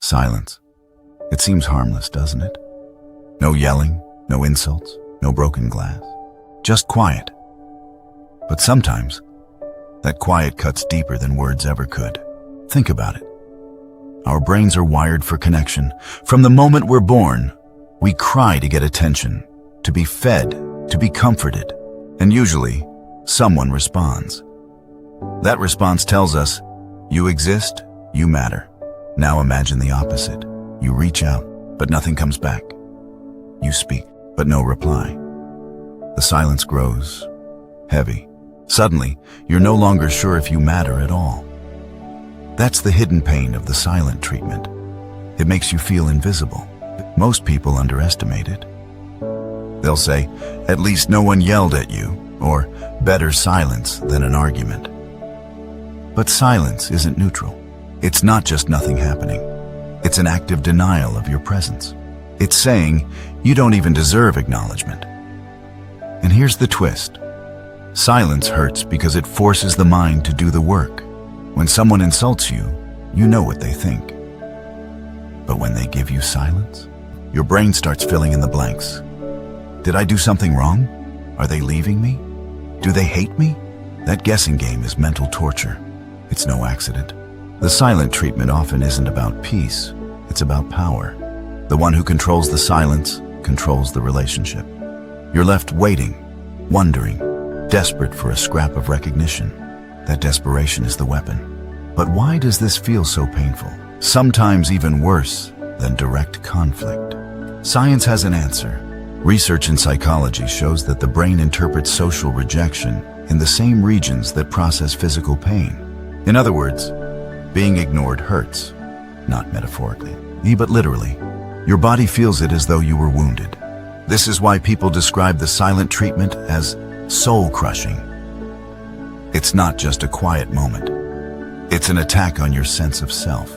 Silence. It seems harmless, doesn't it? No yelling, no insults, no broken glass. Just quiet. But sometimes, that quiet cuts deeper than words ever could. Think about it. Our brains are wired for connection. From the moment we're born, we cry to get attention, to be fed, to be comforted. And usually, someone responds. That response tells us, you exist, you matter. Now imagine the opposite. You reach out, but nothing comes back. You speak, but no reply. The silence grows, heavy. Suddenly, you're no longer sure if you matter at all. That's the hidden pain of the silent treatment. It makes you feel invisible. Most people underestimate it. They'll say, at least no one yelled at you, or better silence than an argument. But silence isn't neutral. It's not just nothing happening. It's an active denial of your presence. It's saying, you don't even deserve acknowledgement. And here's the twist. Silence hurts because it forces the mind to do the work. When someone insults you, you know what they think. But when they give you silence, your brain starts filling in the blanks. Did I do something wrong? Are they leaving me? Do they hate me? That guessing game is mental torture. It's no accident. The silent treatment often isn't about peace, it's about power. The one who controls the silence controls the relationship. You're left waiting, wondering, desperate for a scrap of recognition. That desperation is the weapon. But why does this feel so painful? Sometimes even worse than direct conflict. Science has an answer. Research in psychology shows that the brain interprets social rejection in the same regions that process physical pain. In other words, being ignored hurts, not metaphorically, but literally. Your body feels it as though you were wounded. This is why people describe the silent treatment as soul-crushing. It's not just a quiet moment. It's an attack on your sense of self.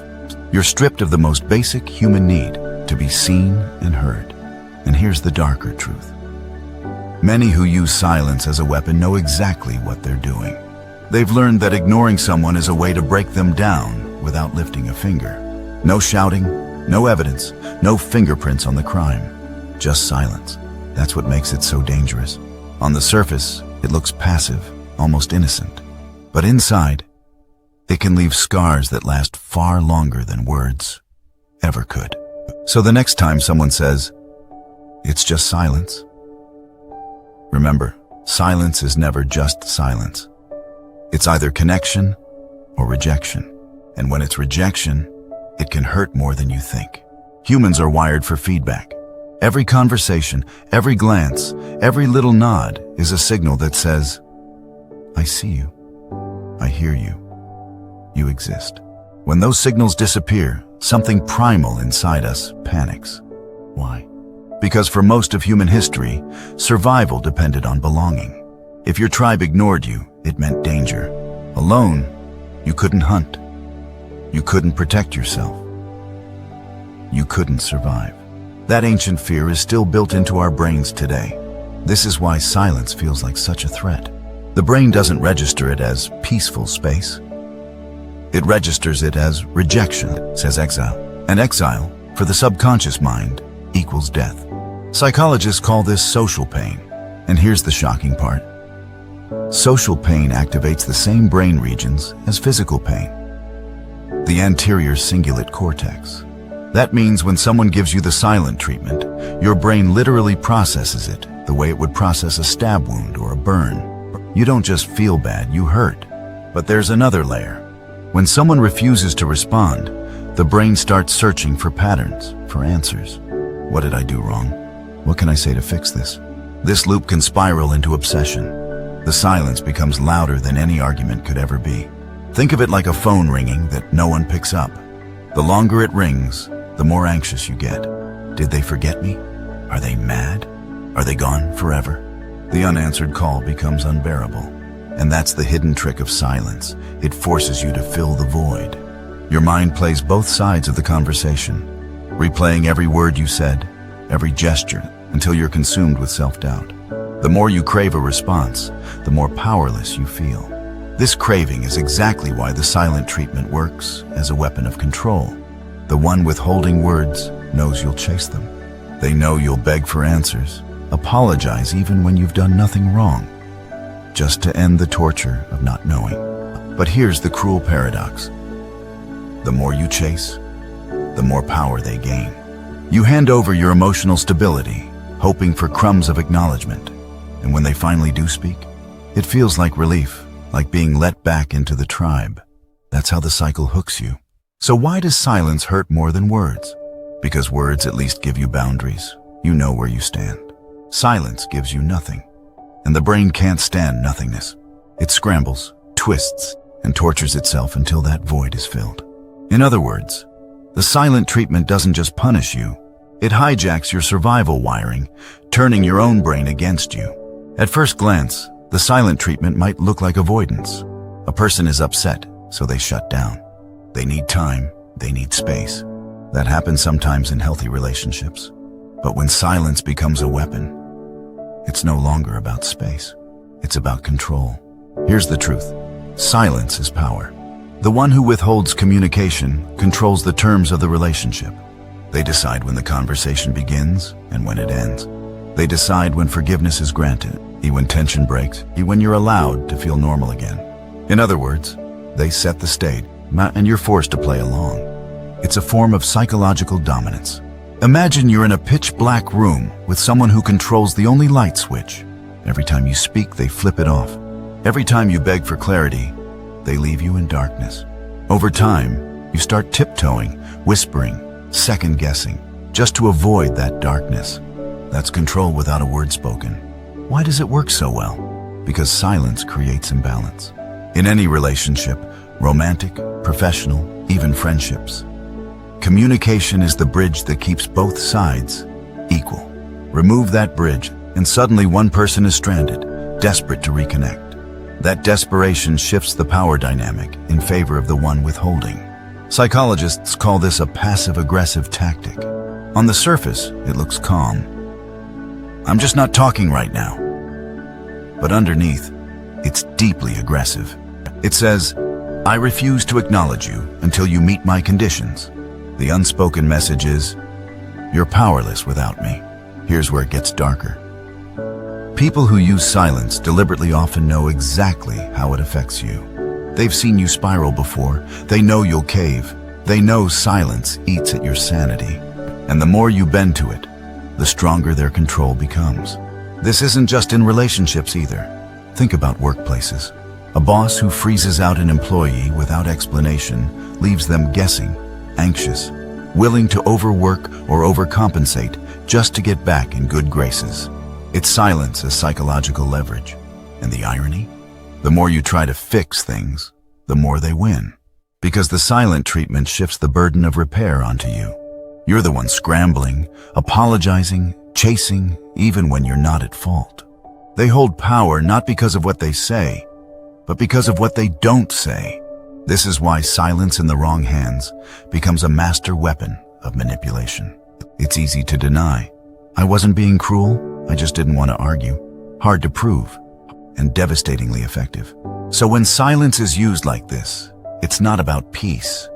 You're stripped of the most basic human need, to be seen and heard. And here's the darker truth. Many who use silence as a weapon know exactly what they're doing. They've learned that ignoring someone is a way to break them down without lifting a finger. No shouting, no evidence, no fingerprints on the crime. Just silence. That's what makes it so dangerous. On the surface, it looks passive, almost innocent. But inside, it can leave scars that last far longer than words ever could. So the next time someone says, "It's just silence," remember, silence is never just silence. It's either connection or rejection. And when it's rejection, it can hurt more than you think. Humans are wired for feedback. Every conversation, every glance, every little nod is a signal that says, I see you, I hear you, you exist. When those signals disappear, something primal inside us panics. Why? Because for most of human history, survival depended on belonging. If your tribe ignored you, it meant danger. Alone, you couldn't hunt. You couldn't protect yourself. You couldn't survive. That ancient fear is still built into our brains today. This is why silence feels like such a threat. The brain doesn't register it as peaceful space. It registers it as rejection, says exile. And exile, for the subconscious mind, equals death. Psychologists call this social pain. And here's the shocking part. Social pain activates the same brain regions as physical pain. The anterior cingulate cortex. That means when someone gives you the silent treatment, your brain literally processes it the way it would process a stab wound or a burn. You don't just feel bad, you hurt. But there's another layer. When someone refuses to respond, the brain starts searching for patterns, for answers. What did I do wrong? What can I say to fix this? This loop can spiral into obsession. The silence becomes louder than any argument could ever be. Think of it like a phone ringing that no one picks up. The longer it rings, the more anxious you get. Did they forget me? Are they mad? Are they gone forever? The unanswered call becomes unbearable. And that's the hidden trick of silence. It forces you to fill the void. Your mind plays both sides of the conversation, replaying every word you said, every gesture, until you're consumed with self-doubt. The more you crave a response, the more powerless you feel. This craving is exactly why the silent treatment works as a weapon of control. The one withholding words knows you'll chase them. They know you'll beg for answers, apologize even when you've done nothing wrong, just to end the torture of not knowing. But here's the cruel paradox. The more you chase, the more power they gain. You hand over your emotional stability, hoping for crumbs of acknowledgement. And when they finally do speak, it feels like relief, like being let back into the tribe. That's how the cycle hooks you. So why does silence hurt more than words? Because words at least give you boundaries. You know where you stand. Silence gives you nothing. And the brain can't stand nothingness. It scrambles, twists, and tortures itself until that void is filled. In other words, the silent treatment doesn't just punish you. It hijacks your survival wiring, turning your own brain against you. At first glance, the silent treatment might look like avoidance. A person is upset, so they shut down. They need time, they need space. That happens sometimes in healthy relationships. But when silence becomes a weapon, it's no longer about space. It's about control. Here's the truth. Silence is power. The one who withholds communication controls the terms of the relationship. They decide when the conversation begins and when it ends. They decide when forgiveness is granted, when tension breaks, when you're allowed to feel normal again. In other words, they set the stage, and you're forced to play along. It's a form of psychological dominance. Imagine you're in a pitch-black room with someone who controls the only light switch. Every time you speak, they flip it off. Every time you beg for clarity, they leave you in darkness. Over time, you start tiptoeing, whispering, second-guessing, just to avoid that darkness. That's control without a word spoken. Why does it work so well? Because silence creates imbalance. In any relationship, romantic, professional, even friendships, communication is the bridge that keeps both sides equal. Remove that bridge, and suddenly one person is stranded, desperate to reconnect. That desperation shifts the power dynamic in favor of the one withholding. Psychologists call this a passive-aggressive tactic. On the surface, it looks calm. I'm just not talking right now. But underneath, it's deeply aggressive. It says, I refuse to acknowledge you until you meet my conditions. The unspoken message is, you're powerless without me. Here's where it gets darker. People who use silence deliberately often know exactly how it affects you. They've seen you spiral before. They know you'll cave. They know silence eats at your sanity. And the more you bend to it, the stronger their control becomes. This isn't just in relationships either. Think about workplaces. A boss who freezes out an employee without explanation leaves them guessing, anxious, willing to overwork or overcompensate just to get back in good graces. It's silence as psychological leverage. And the irony? The more you try to fix things, the more they win. Because the silent treatment shifts the burden of repair onto you. You're the one scrambling, apologizing, chasing, even when you're not at fault. They hold power not because of what they say, but because of what they don't say. This is why silence in the wrong hands becomes a master weapon of manipulation. It's easy to deny. I wasn't being cruel, I just didn't want to argue. Hard to prove, and devastatingly effective. So when silence is used like this, it's not about peace.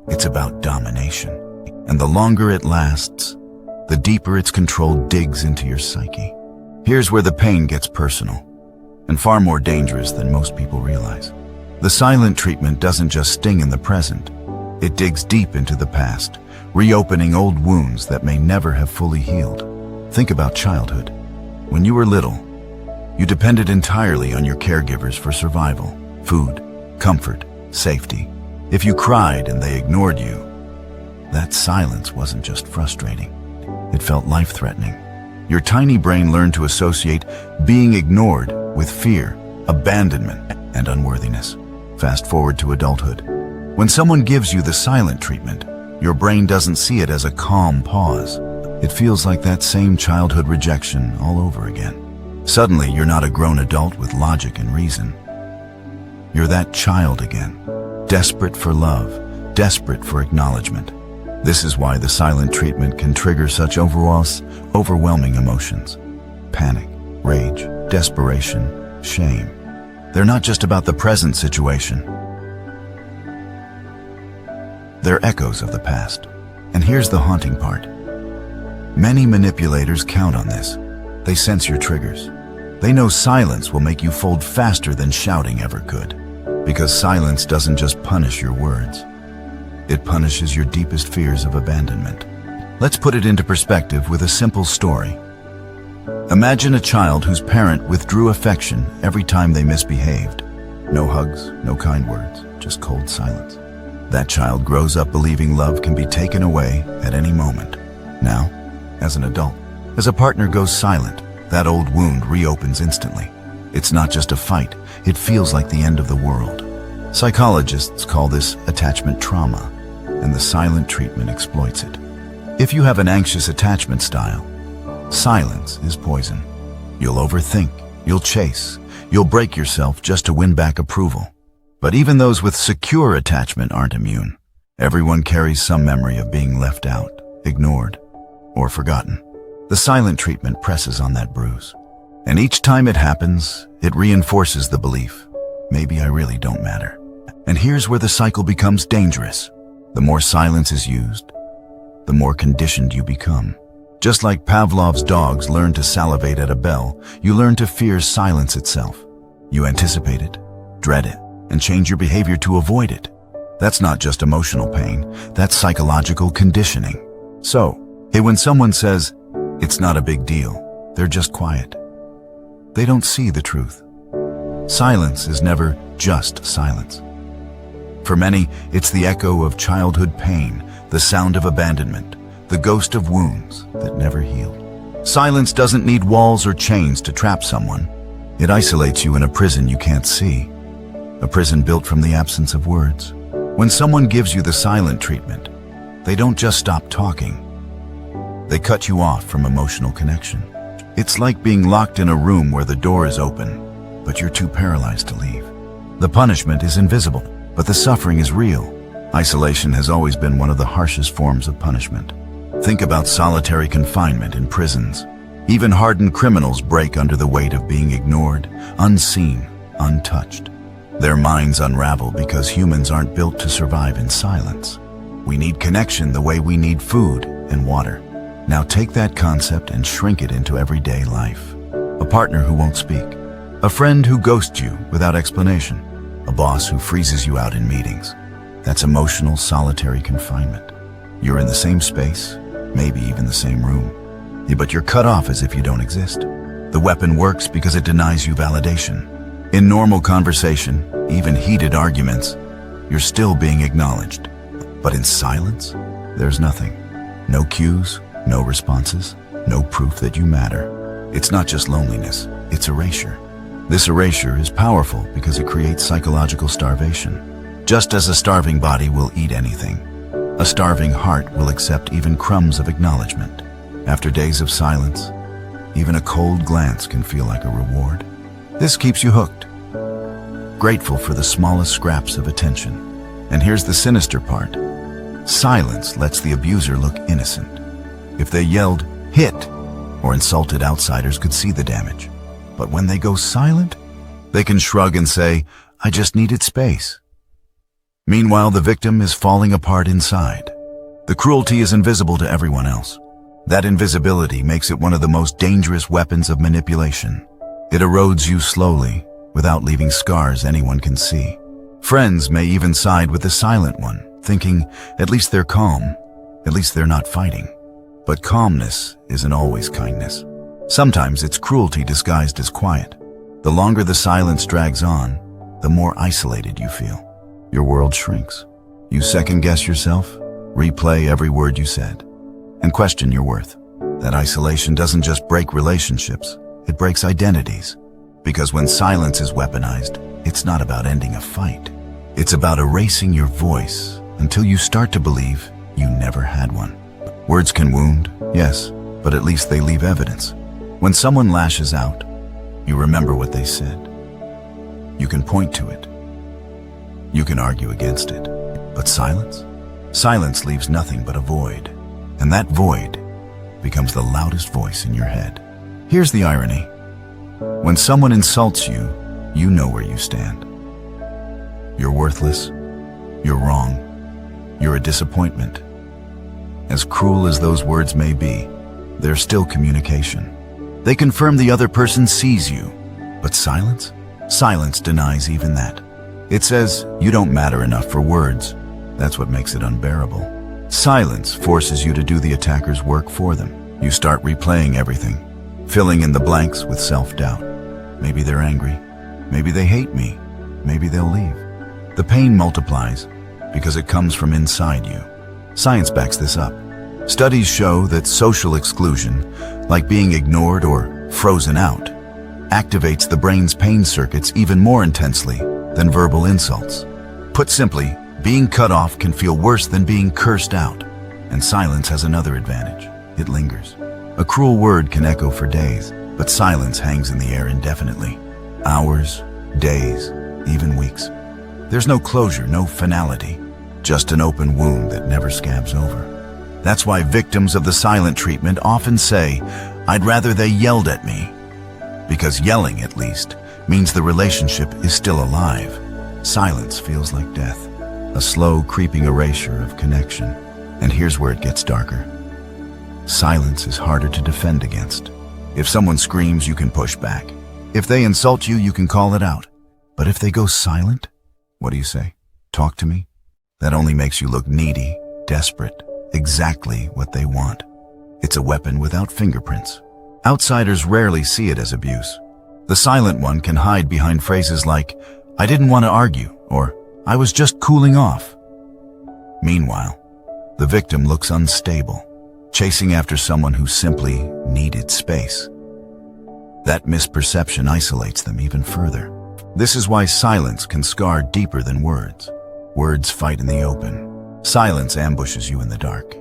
It's about domination. And the longer it lasts, the deeper its control digs into your psyche. Here's where the pain gets personal, and far more dangerous than most people realize. The silent treatment doesn't just sting in the present. It digs deep into the past, reopening old wounds that may never have fully healed. Think about childhood. When you were little, you depended entirely on your caregivers for survival, food, comfort, safety. If you cried and they ignored you, that silence wasn't just frustrating. It felt life-threatening. Your tiny brain learned to associate being ignored with fear, abandonment, and unworthiness. Fast forward to adulthood. When someone gives you the silent treatment, your brain doesn't see it as a calm pause. It feels like that same childhood rejection all over again. Suddenly, you're not a grown adult with logic and reason. You're that child again, desperate for love, desperate for acknowledgement. This is why the silent treatment can trigger such overwhelming emotions. Panic, rage, desperation, shame. They're not just about the present situation. They're echoes of the past. And here's the haunting part. Many manipulators count on this. They sense your triggers. They know silence will make you fold faster than shouting ever could. Because silence doesn't just punish your words. It punishes your deepest fears of abandonment. Let's put it into perspective with a simple story. Imagine a child whose parent withdrew affection every time they misbehaved. No hugs, no kind words, just cold silence. That child grows up believing love can be taken away at any moment. Now, as an adult, as a partner goes silent, that old wound reopens instantly. It's not just a fight, it feels like the end of the world. Psychologists call this attachment trauma, and the silent treatment exploits it. If you have an anxious attachment style, silence is poison. You'll overthink, you'll chase, you'll break yourself just to win back approval. But even those with secure attachment aren't immune. Everyone carries some memory of being left out, ignored, or forgotten. The silent treatment presses on that bruise. And each time it happens, it reinforces the belief, maybe I really don't matter. And here's where the cycle becomes dangerous. The more silence is used, the more conditioned you become. Just like Pavlov's dogs learn to salivate at a bell, you learn to fear silence itself. You anticipate it, dread it, and change your behavior to avoid it. That's not just emotional pain, that's psychological conditioning. So, when someone says, it's not a big deal, they're just quiet. They don't see the truth. Silence is never just silence. For many, it's the echo of childhood pain, the sound of abandonment, the ghost of wounds that never healed. Silence doesn't need walls or chains to trap someone. It isolates you in a prison you can't see, a prison built from the absence of words. When someone gives you the silent treatment, they don't just stop talking. They cut you off from emotional connection. It's like being locked in a room where the door is open, but you're too paralyzed to leave. The punishment is invisible, but the suffering is real. Isolation has always been one of the harshest forms of punishment. Think about solitary confinement in prisons. Even hardened criminals break under the weight of being ignored, unseen, untouched. Their minds unravel because humans aren't built to survive in silence. We need connection the way we need food and water. Now take that concept and shrink it into everyday life. A partner who won't speak. A friend who ghosts you without explanation. A boss who freezes you out in meetings. That's emotional solitary confinement. You're in the same space, maybe even the same room. But you're cut off as if you don't exist. The weapon works because it denies you validation. In normal conversation, even heated arguments, you're still being acknowledged. But in silence, there's nothing. No cues, no responses, no proof that you matter. It's not just loneliness, it's erasure. This erasure is powerful because it creates psychological starvation. Just as a starving body will eat anything, a starving heart will accept even crumbs of acknowledgement. After days of silence, even a cold glance can feel like a reward. This keeps you hooked, grateful for the smallest scraps of attention. And here's the sinister part. Silence lets the abuser look innocent. If they yelled, "hit," or insulted, outsiders could see the damage. But when they go silent, they can shrug and say, "I just needed space." Meanwhile, the victim is falling apart inside. The cruelty is invisible to everyone else. That invisibility makes it one of the most dangerous weapons of manipulation. It erodes you slowly, without leaving scars anyone can see. Friends may even side with the silent one, thinking, at least they're calm, at least they're not fighting. But calmness isn't always kindness. Sometimes it's cruelty disguised as quiet. The longer the silence drags on, the more isolated you feel. Your world shrinks. You second-guess yourself, replay every word you said, and question your worth. That isolation doesn't just break relationships, it breaks identities. Because when silence is weaponized, it's not about ending a fight. It's about erasing your voice until you start to believe you never had one. Words can wound, yes, but at least they leave evidence. When someone lashes out, you remember what they said. You can point to it. You can argue against it. But silence? Silence leaves nothing but a void. And that void becomes the loudest voice in your head. Here's the irony. When someone insults you, you know where you stand. You're worthless. You're wrong. You're a disappointment. As cruel as those words may be, they're still communication. They confirm the other person sees you. But silence? Silence denies even that. It says, you don't matter enough for words. That's what makes it unbearable. Silence forces you to do the attacker's work for them. You start replaying everything, filling in the blanks with self-doubt. Maybe they're angry. Maybe they hate me. Maybe they'll leave. The pain multiplies because it comes from inside you. Science backs this up. Studies show that social exclusion, like being ignored or frozen out, activates the brain's pain circuits even more intensely than verbal insults. Put simply, being cut off can feel worse than being cursed out. And silence has another advantage. It lingers. A cruel word can echo for days, but silence hangs in the air indefinitely. Hours, days, even weeks. There's no closure, no finality, just an open wound that never scabs over. That's why victims of the silent treatment often say, I'd rather they yelled at me. Because yelling, at least, means the relationship is still alive. Silence feels like death, a slow, creeping erasure of connection. And here's where it gets darker. Silence is harder to defend against. If someone screams, you can push back. If they insult you, you can call it out. But if they go silent, what do you say? Talk to me? That only makes you look needy, desperate, exactly what they want. It's a weapon without fingerprints. Outsiders rarely see it as abuse. The silent one can hide behind phrases like, I didn't want to argue, or I was just cooling off. Meanwhile, the victim looks unstable, chasing after someone who simply needed space. That misperception isolates them even further. This is why silence can scar deeper than words. Words fight in the open. Silence ambushes you in the dark.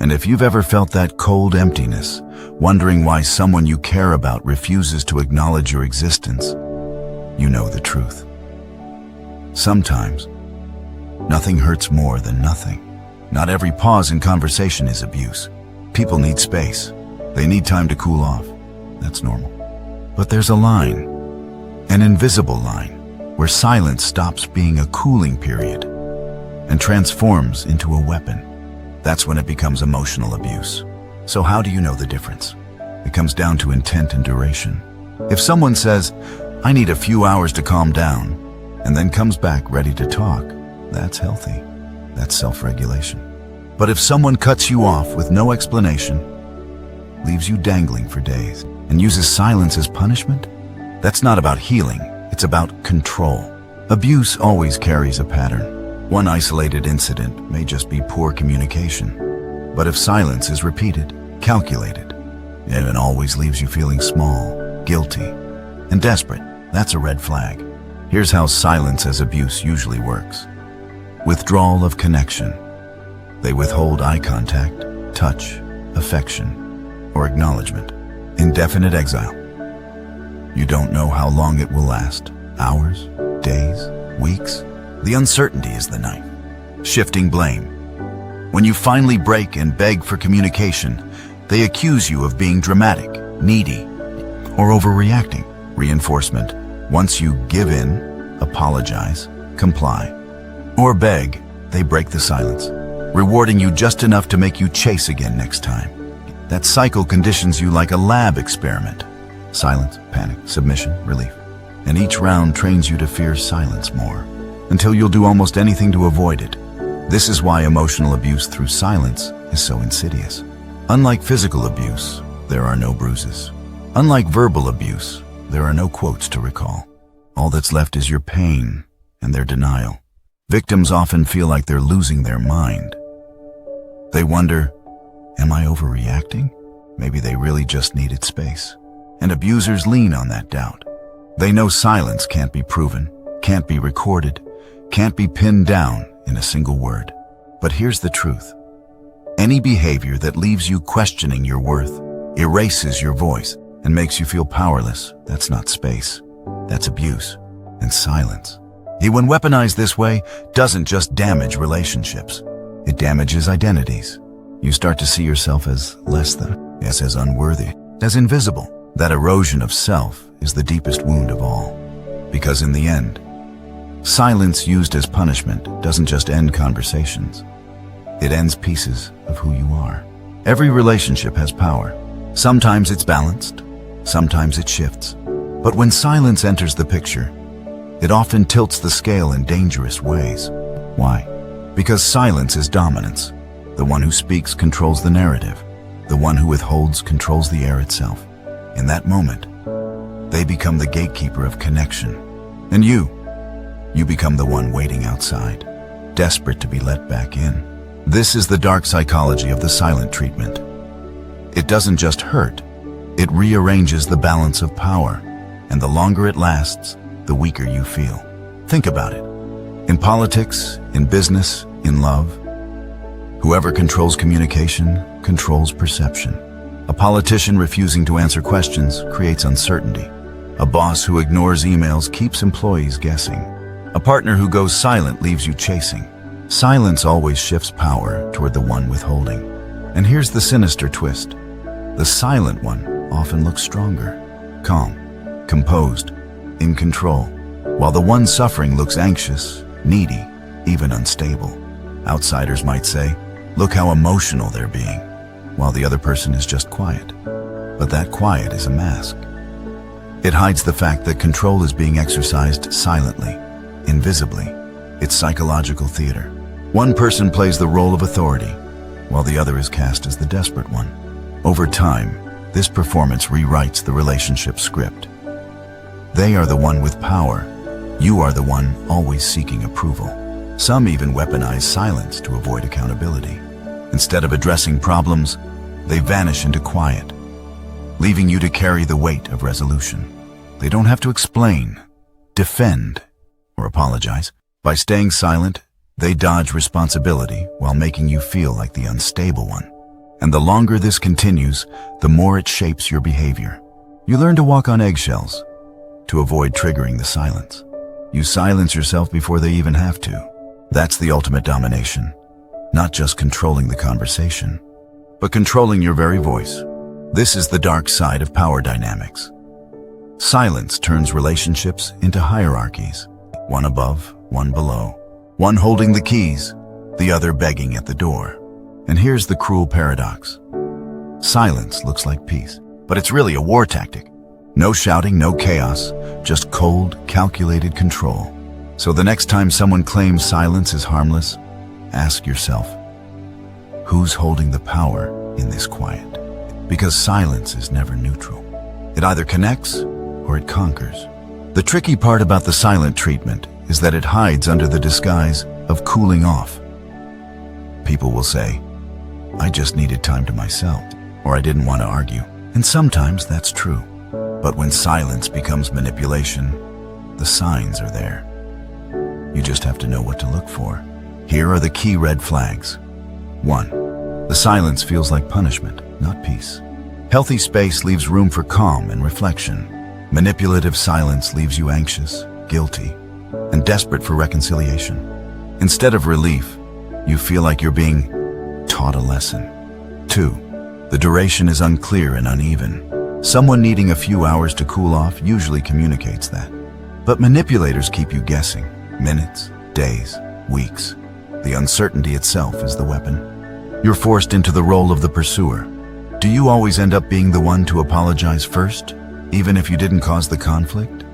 And if you've ever felt that cold emptiness, wondering why someone you care about refuses to acknowledge your existence, you know the truth. Sometimes, nothing hurts more than nothing. Not every pause in conversation is abuse. People need space. They need time to cool off. That's normal. But there's a line, an invisible line, where silence stops being a cooling period and transforms into a weapon. That's when it becomes emotional abuse. So how do you know the difference? It comes down to intent and duration. If someone says, I need a few hours to calm down, and then comes back ready to talk, that's healthy. That's self-regulation. But if someone cuts you off with no explanation, leaves you dangling for days, and uses silence as punishment, that's not about healing, it's about control. Abuse always carries a pattern. One isolated incident may just be poor communication. But if silence is repeated, calculated, and it always leaves you feeling small, guilty, and desperate, that's a red flag. Here's how silence as abuse usually works. Withdrawal of connection. They withhold eye contact, touch, affection, or acknowledgement. Indefinite exile. You don't know how long it will last. Hours, days, weeks. The uncertainty is the knife. Shifting blame. When you finally break and beg for communication, they accuse you of being dramatic, needy, or overreacting. Reinforcement. Once you give in, apologize, comply, or beg, they break the silence, rewarding you just enough to make you chase again next time. That cycle conditions you like a lab experiment. Silence, panic, submission, relief. And each round trains you to fear silence more, until you'll do almost anything to avoid it. This is why emotional abuse through silence is so insidious. Unlike physical abuse, there are no bruises. Unlike verbal abuse, there are no quotes to recall. All that's left is your pain and their denial. Victims often feel like they're losing their mind. They wonder, am I overreacting? Maybe they really just needed space. And abusers lean on that doubt. They know silence can't be proven, can't be recorded, can't be pinned down in a single word. But here's the truth. Any behavior that leaves you questioning your worth, erases your voice, and makes you feel powerless, that's not space. That's abuse and silence. When weaponized this way, doesn't just damage relationships. It damages identities. You start to see yourself as less than, as unworthy, as invisible. That erosion of self is the deepest wound of all. Because in the end, silence used as punishment doesn't just end conversations. It ends pieces of who you are. Every relationship has power. Sometimes it's balanced, sometimes it shifts. But when silence enters the picture, it often tilts the scale in dangerous ways. Why? Because silence is dominance. The one who speaks controls the narrative. The one who withholds controls the air itself. In that moment, they become the gatekeeper of connection. And you become the one waiting outside, desperate to be let back in. This is the dark psychology of the silent treatment. It doesn't just hurt, it rearranges the balance of power, and the longer it lasts, the weaker you feel. Think about it. In politics, in business, in love, whoever controls communication controls perception. A politician refusing to answer questions creates uncertainty. A boss who ignores emails keeps employees guessing. A partner who goes silent leaves you chasing. Silence always shifts power toward the one withholding. And here's the sinister twist. The silent one often looks stronger, calm, composed, in control, while the one suffering looks anxious, needy, even unstable. Outsiders might say, look how emotional they're being, while the other person is just quiet. But that quiet is a mask. It hides the fact that control is being exercised silently, invisibly. It's psychological theater. One person plays the role of authority, while the other is cast as the desperate one. Over time, this performance rewrites the relationship script. They are the one with power. You are the one always seeking approval. Some even weaponize silence to avoid accountability. Instead of addressing problems, they vanish into quiet, leaving you to carry the weight of resolution. They don't have to explain, defend, or apologize. By staying silent, they dodge responsibility while making you feel like the unstable one. And the longer this continues, the more it shapes your behavior. You learn to walk on eggshells to avoid triggering the silence. You silence yourself before they even have to. That's the ultimate domination. Not just controlling the conversation, but controlling your very voice. This is the dark side of power dynamics. Silence turns relationships into hierarchies. One above, one below. One holding the keys, the other begging at the door. And here's the cruel paradox. Silence looks like peace, but it's really a war tactic. No shouting, no chaos, just cold, calculated control. So the next time someone claims silence is harmless, ask yourself, who's holding the power in this quiet? Because silence is never neutral. It either connects or it conquers. The tricky part about the silent treatment is that it hides under the disguise of cooling off. People will say, I just needed time to myself, or I didn't want to argue. And sometimes that's true. But when silence becomes manipulation, the signs are there. You just have to know what to look for. Here are the key red flags. 1. The silence feels like punishment, not peace. Healthy space leaves room for calm and reflection. Manipulative silence leaves you anxious, guilty, and desperate for reconciliation. Instead of relief, you feel like you're being taught a lesson. 2. The duration is unclear and uneven. Someone needing a few hours to cool off usually communicates that. But manipulators keep you guessing. Minutes, days, weeks. The uncertainty itself is the weapon. You're forced into the role of the pursuer. Do you always end up being the one to apologize first, even if you didn't cause the conflict?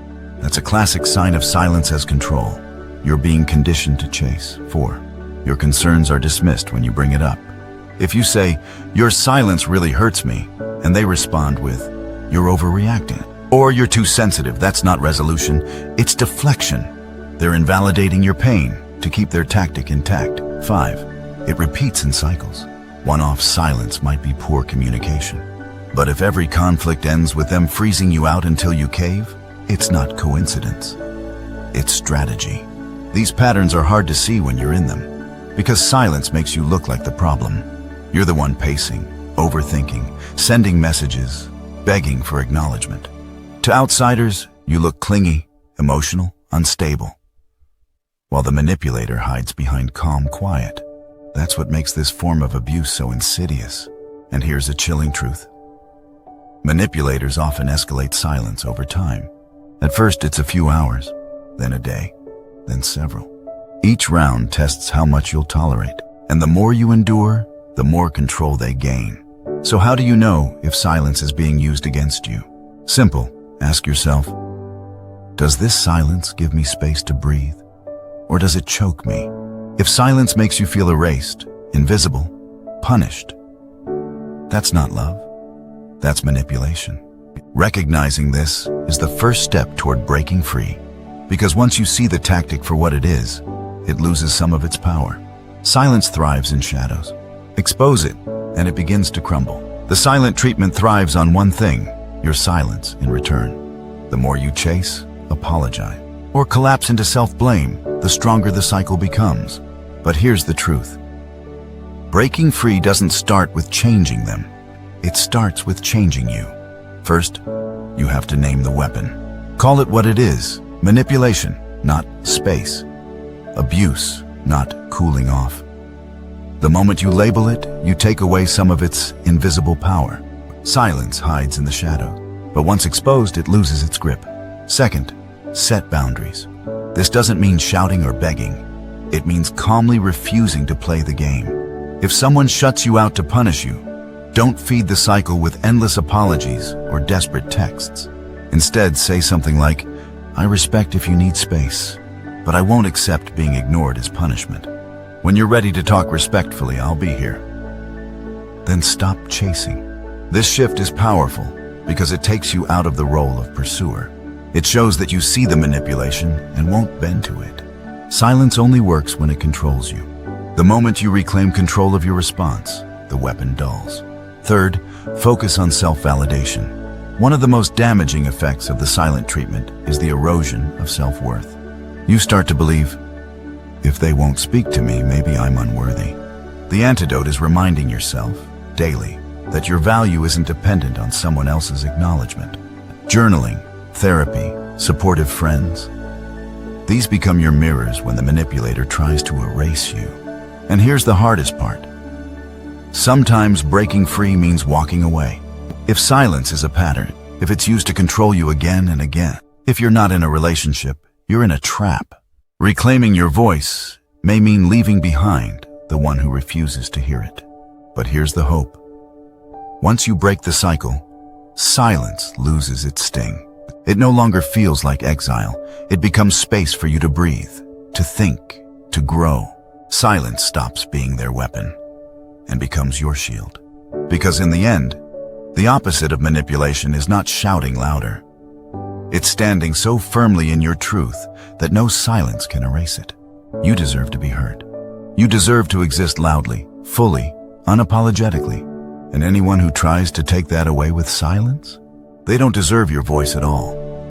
That's a classic sign of silence as control. You're being conditioned to chase. 4. Your concerns are dismissed when you bring it up. If you say, your silence really hurts me, and they respond with, you're overreacting, or you're too sensitive, that's not resolution, it's deflection. They're invalidating your pain to keep their tactic intact. 5. It repeats in cycles. One-off silence might be poor communication. But if every conflict ends with them freezing you out until you cave, it's not coincidence. It's strategy. These patterns are hard to see when you're in them, because silence makes you look like the problem. You're the one pacing, overthinking, sending messages, begging for acknowledgement. To outsiders, you look clingy, emotional, unstable, while the manipulator hides behind calm quiet. That's what makes this form of abuse so insidious. And here's a chilling truth. Manipulators often escalate silence over time. At first, it's a few hours, then a day, then several. Each round tests how much you'll tolerate. And the more you endure, the more control they gain. So how do you know if silence is being used against you? Simple. Ask yourself, does this silence give me space to breathe? Or does it choke me? If silence makes you feel erased, invisible, punished, that's not love. That's manipulation. Recognizing this is the first step toward breaking free. Because once you see the tactic for what it is, it loses some of its power. Silence thrives in shadows. Expose it, and it begins to crumble. The silent treatment thrives on one thing: your silence in return. The more you chase, apologize, or collapse into self-blame, the stronger the cycle becomes. But here's the truth. Breaking free doesn't start with changing them. It starts with changing you. First, you have to name the weapon. Call it what it is: manipulation, not space. Abuse, not cooling off. The moment you label it, you take away some of its invisible power. Silence hides in the shadow, but once exposed, it loses its grip. Second, set boundaries. This doesn't mean shouting or begging. It means calmly refusing to play the game. If someone shuts you out to punish you, don't feed the cycle with endless apologies or desperate texts. Instead, say something like, "I respect if you need space, but I won't accept being ignored as punishment. When you're ready to talk respectfully, I'll be here." Then stop chasing. This shift is powerful because it takes you out of the role of pursuer. It shows that you see the manipulation and won't bend to it. Silence only works when it controls you. The moment you reclaim control of your response, the weapon dulls. Third, focus on self-validation. One of the most damaging effects of the silent treatment is the erosion of self-worth. You start to believe, if they won't speak to me, maybe I'm unworthy. The antidote is reminding yourself, daily, that your value isn't dependent on someone else's acknowledgement. Journaling, therapy, supportive friends. These become your mirrors when the manipulator tries to erase you. And here's the hardest part. Sometimes breaking free means walking away. If silence is a pattern, if it's used to control you again and again, if you're not in a relationship, you're in a trap. Reclaiming your voice may mean leaving behind the one who refuses to hear it. But here's the hope. Once you break the cycle, silence loses its sting. It no longer feels like exile. It becomes space for you to breathe, to think, to grow. Silence stops being their weapon and becomes your shield. Because in the end, the opposite of manipulation is not shouting louder. It's standing so firmly in your truth that no silence can erase it. You deserve to be heard. You deserve to exist loudly, fully, unapologetically. And anyone who tries to take that away with silence, they don't deserve your voice at all.